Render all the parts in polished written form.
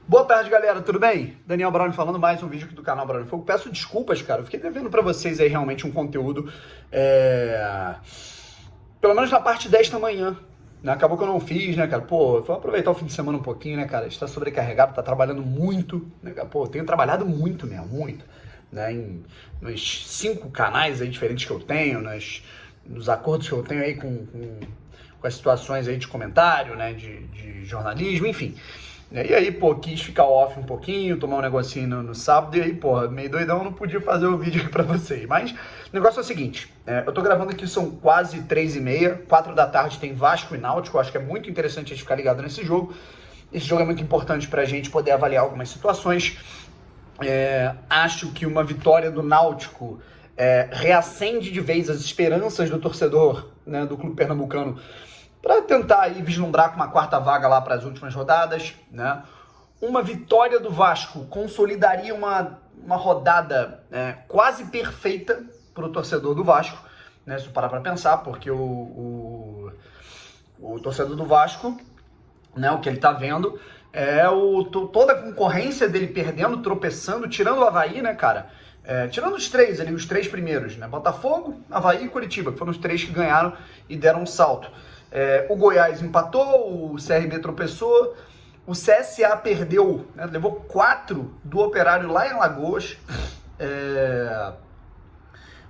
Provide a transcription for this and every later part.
Boa tarde, galera, tudo bem? Daniel Brown falando, mais um vídeo aqui do canal Brown Fogo. Peço desculpas, cara, eu fiquei devendo pra vocês aí realmente um conteúdo, pelo menos na parte desta manhã, né? Acabou que eu não fiz, né, cara? Pô, vou aproveitar o fim de semana um pouquinho, né, cara? A gente tá sobrecarregado, tá trabalhando muito, né, cara? Pô, eu tenho trabalhado muito mesmo, muito, né? Nos 5 canais aí diferentes que eu tenho, nos acordos que eu tenho aí com as situações aí de comentário, né, de jornalismo, enfim. E aí, pô, quis ficar off um pouquinho, tomar um negocinho no sábado, e aí, pô, meio doidão, não podia fazer o vídeo aqui pra vocês. Mas o negócio é o seguinte, eu tô gravando aqui, são quase 3h30, 4 da tarde tem Vasco e Náutico, eu acho que é muito interessante a gente ficar ligado nesse jogo. Esse jogo é muito importante pra gente poder avaliar algumas situações. Acho que uma vitória do Náutico reacende de vez as esperanças do torcedor, né, do clube pernambucano, para tentar aí vislumbrar com uma quarta vaga lá para as últimas rodadas, né? Uma vitória do Vasco consolidaria uma rodada quase perfeita para o torcedor do Vasco, né? Se parar para pensar, porque o torcedor do Vasco, né, o que ele tá vendo toda a concorrência dele perdendo, tropeçando, tirando o Avaí, né, cara? Tirando os três ali, os 3 primeiros, né? Botafogo, Avaí e Curitiba, que foram os 3 que ganharam e deram um salto. O Goiás empatou, o CRB tropeçou, o CSA perdeu, né, levou 4 do Operário lá em Alagoas,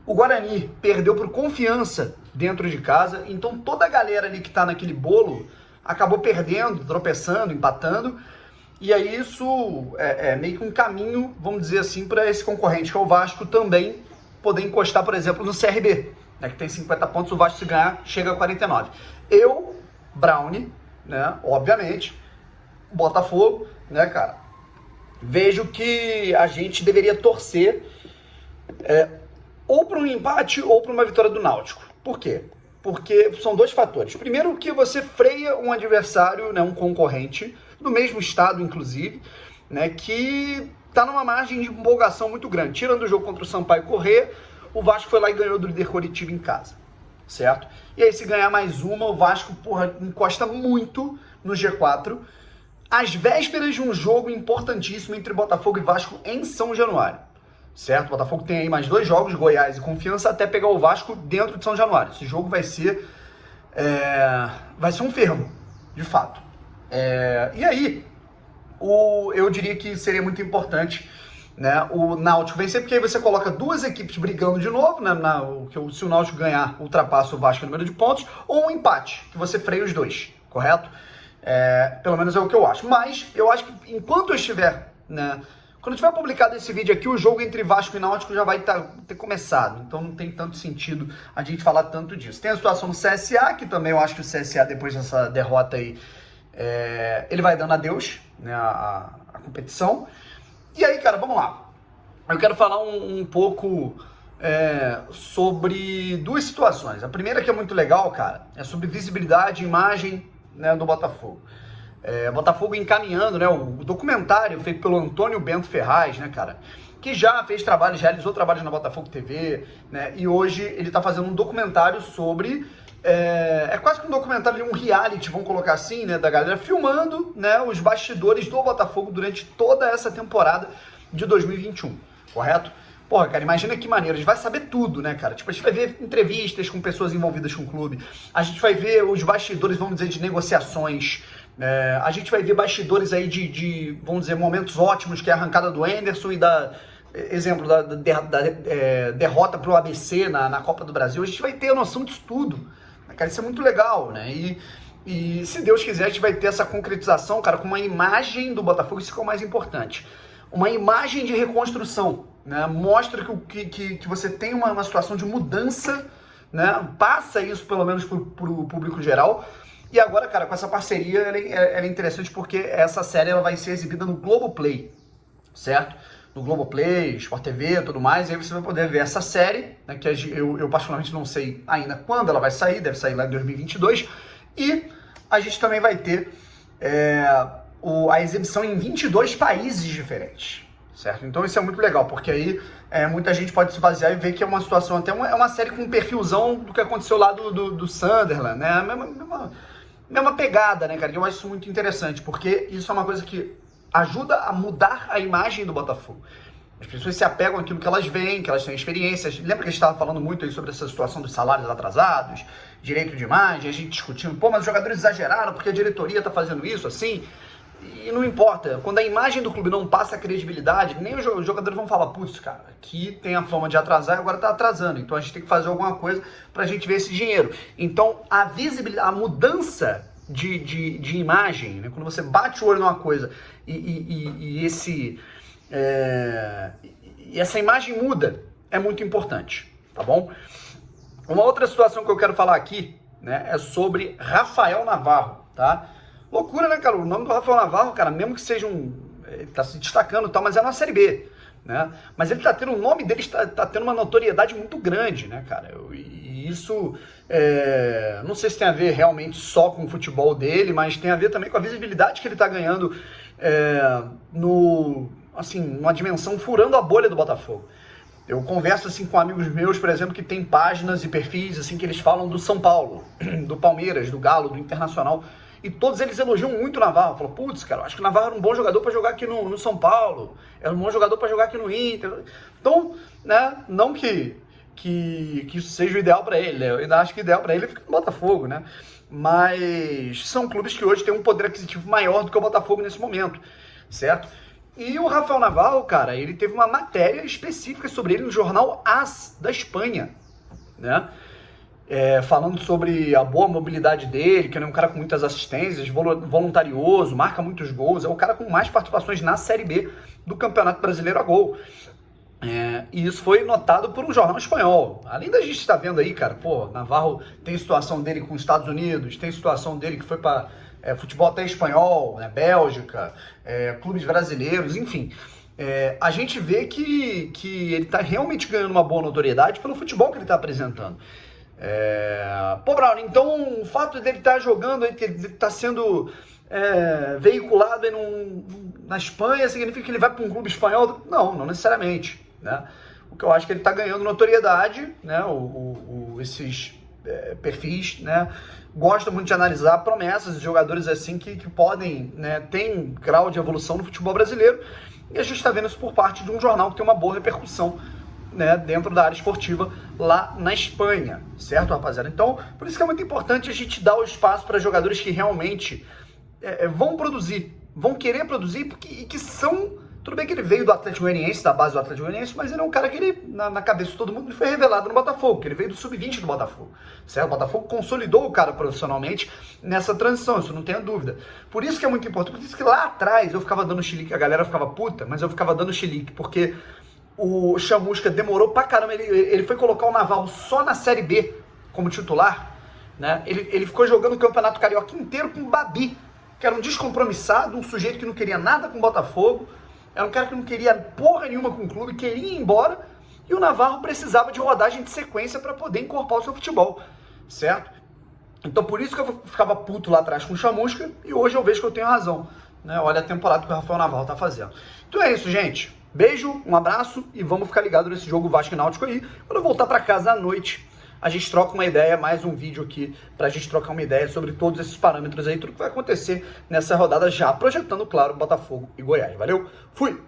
o Guarani perdeu por Confiança dentro de casa, então toda a galera ali que tá naquele bolo acabou perdendo, tropeçando, empatando, e aí isso é meio que um caminho, vamos dizer assim, para esse concorrente que é o Vasco também poder encostar, por exemplo, no CRB, né, que tem 50 pontos, o Vasco se ganhar chega a 49. Eu, Brownie, né, obviamente, Botafogo, né, cara, vejo que a gente deveria torcer ou para um empate ou para uma vitória do Náutico. Por quê? Porque são 2 fatores. Primeiro, que você freia um adversário, né, um concorrente, do mesmo estado, inclusive, né, que tá numa margem de empolgação muito grande. Tirando o jogo contra o Sampaio Corrêa, o Vasco foi lá e ganhou do líder Coritiba em casa, certo? E aí, se ganhar mais uma, o Vasco, encosta muito no G4, às vésperas de um jogo importantíssimo entre Botafogo e Vasco em São Januário, certo? O Botafogo tem aí mais 2 jogos, Goiás e Confiança, até pegar o Vasco dentro de São Januário. Esse jogo vai ser um fervo, de fato. E aí, eu diria que seria muito importante, né, o Náutico vencer, porque aí você coloca 2 equipes brigando de novo, né, se o Náutico ganhar, ultrapassa o Vasco no número de pontos, ou um empate, que você freia os 2, correto? Pelo menos é o que eu acho. Mas eu acho que enquanto eu estiver, né, quando tiver publicado esse vídeo aqui, o jogo entre Vasco e Náutico já vai ter começado, então não tem tanto sentido a gente falar tanto disso. Tem a situação do CSA, que também eu acho que o CSA, depois dessa derrota aí, ele vai dando adeus, né, a competição. E aí, cara, vamos lá. Eu quero falar um pouco sobre 2 situações. A primeira, que é muito legal, cara, é sobre visibilidade e imagem, né, do Botafogo. Botafogo encaminhando, né, o documentário feito pelo Antônio Bento Ferraz, né, cara, que já fez trabalhos, realizou trabalhos na Botafogo TV, né, e hoje ele tá fazendo um documentário sobre... quase que um documentário de um reality, vamos colocar assim, né, da galera filmando, né, os bastidores do Botafogo durante toda essa temporada de 2021, correto? Porra, cara, imagina que maneiro, a gente vai saber tudo, né, cara? Tipo, a gente vai ver entrevistas com pessoas envolvidas com o clube, a gente vai ver os bastidores, vamos dizer, de negociações, a gente vai ver bastidores aí de, vamos dizer, momentos ótimos, que é a arrancada do Anderson e exemplo, da derrota pro ABC na Copa do Brasil. A gente vai ter a noção disso tudo. Cara, isso é muito legal, né? E se Deus quiser, a gente vai ter essa concretização, cara, com uma imagem do Botafogo, isso que é o mais importante. Uma imagem de reconstrução, né? Mostra que você tem uma situação de mudança, né? Passa isso, pelo menos, pro público geral. E agora, cara, com essa parceria, ela é interessante porque essa série ela vai ser exibida no Globoplay, certo? No Globoplay, Sport TV e tudo mais, e aí você vai poder ver essa série, né, que eu particularmente não sei ainda quando ela vai sair, deve sair lá em 2022, e a gente também vai ter a exibição em 22 países diferentes, certo? Então isso é muito legal, porque aí muita gente pode se basear e ver que é uma situação, até é uma série com um perfilzão do que aconteceu lá do Sunderland, né? A mesma pegada, né, cara? Eu acho isso muito interessante, porque isso é uma coisa que ajuda a mudar a imagem do Botafogo. As pessoas se apegam àquilo que elas veem, que elas têm experiências. Lembra que a gente estava falando muito aí sobre essa situação dos salários atrasados, direito de imagem, a gente discutindo, pô, mas os jogadores exageraram porque a diretoria está fazendo isso, assim. E não importa, quando a imagem do clube não passa a credibilidade, nem os jogadores vão falar, putz, cara, aqui tem a fama de atrasar e agora tá atrasando, então a gente tem que fazer alguma coisa pra gente ver esse dinheiro. Então a visibilidade, a mudança de imagem, né? Quando você bate o olho numa coisa e essa imagem muda, é muito importante, tá bom? Uma outra situação que eu quero falar aqui, né, é sobre Rafael Navarro, tá? Loucura, né, cara? O nome do Rafael Navarro, cara, mesmo que seja ele tá se destacando e tal, mas é na Série B, né? Mas ele tá tendo, o nome dele tá tendo uma notoriedade muito grande, né, cara? E isso, não sei se tem a ver realmente só com o futebol dele, mas tem a ver também com a visibilidade que ele tá ganhando numa dimensão furando a bolha do Botafogo. Eu converso assim com amigos meus, por exemplo, que tem páginas e perfis assim que eles falam do São Paulo, do Palmeiras, do Galo, do Internacional, e todos eles elogiam muito o Navarro. Falam, putz, cara, eu acho que o Navarro era um bom jogador para jogar aqui no São Paulo, era um bom jogador para jogar aqui no Inter. Então, né, não que isso seja o ideal para ele, né? Eu ainda acho que o ideal para ele fica no Botafogo, né? Mas são clubes que hoje têm um poder aquisitivo maior do que o Botafogo nesse momento, certo? E o Rafael Navarro, cara, ele teve uma matéria específica sobre ele no jornal AS da Espanha, né? Falando sobre a boa mobilidade dele, que ele é um cara com muitas assistências, voluntarioso, marca muitos gols, é o cara com mais participações na Série B do Campeonato Brasileiro a gol. E isso foi notado por um jornal espanhol. Além da gente estar vendo aí, cara, pô, Navarro tem situação dele com os Estados Unidos, tem situação dele que foi para futebol até espanhol, né, Bélgica, clubes brasileiros, enfim. A gente vê que ele está realmente ganhando uma boa notoriedade pelo futebol que ele está apresentando. Pô, Brown, então o fato dele estar jogando, ele está sendo veiculado na Espanha, significa que ele vai para um clube espanhol? Não necessariamente, né? O que eu acho que ele está ganhando notoriedade, né? Esses perfis, né, gostam muito de analisar promessas de jogadores assim que podem, né, tem grau de evolução no futebol brasileiro, e a gente está vendo isso por parte de um jornal que tem uma boa repercussão, né, dentro da área esportiva lá na Espanha, certo, rapaziada? Então, por isso que é muito importante a gente dar o espaço para jogadores que realmente vão produzir, vão querer produzir, e que são... Tudo bem que ele veio do Atlético Goianiense, da base do Atlético Goianiense, mas ele é um cara que ele, na cabeça de todo mundo, ele foi revelado no Botafogo, que ele veio do Sub-20 do Botafogo, certo? O Botafogo consolidou o cara profissionalmente nessa transição, isso não tenha dúvida. Por isso que é muito importante, por isso que lá atrás eu ficava dando chilique, a galera ficava puta, mas eu ficava dando chilique, porque o Chamusca demorou pra caramba, ele foi colocar o Navarro só na Série B como titular, né? Ele ficou jogando o Campeonato Carioca inteiro com o Babi, que era um descompromissado, um sujeito que não queria nada com o Botafogo, era um cara que não queria porra nenhuma com o clube, queria ir embora, e o Navarro precisava de rodagem de sequência para poder encorpar o seu futebol, certo? Então por isso que eu ficava puto lá atrás com o Chamusca, e hoje eu vejo que eu tenho razão, né? Olha a temporada que o Rafael Navarro tá fazendo. Então é isso, gente. Beijo, um abraço, e vamos ficar ligados nesse jogo Vasco e Náutico aí. Quando eu voltar para casa à noite, a gente troca uma ideia, mais um vídeo aqui pra gente trocar uma ideia sobre todos esses parâmetros aí, tudo que vai acontecer nessa rodada já, projetando, claro, Botafogo e Goiás. Valeu? Fui!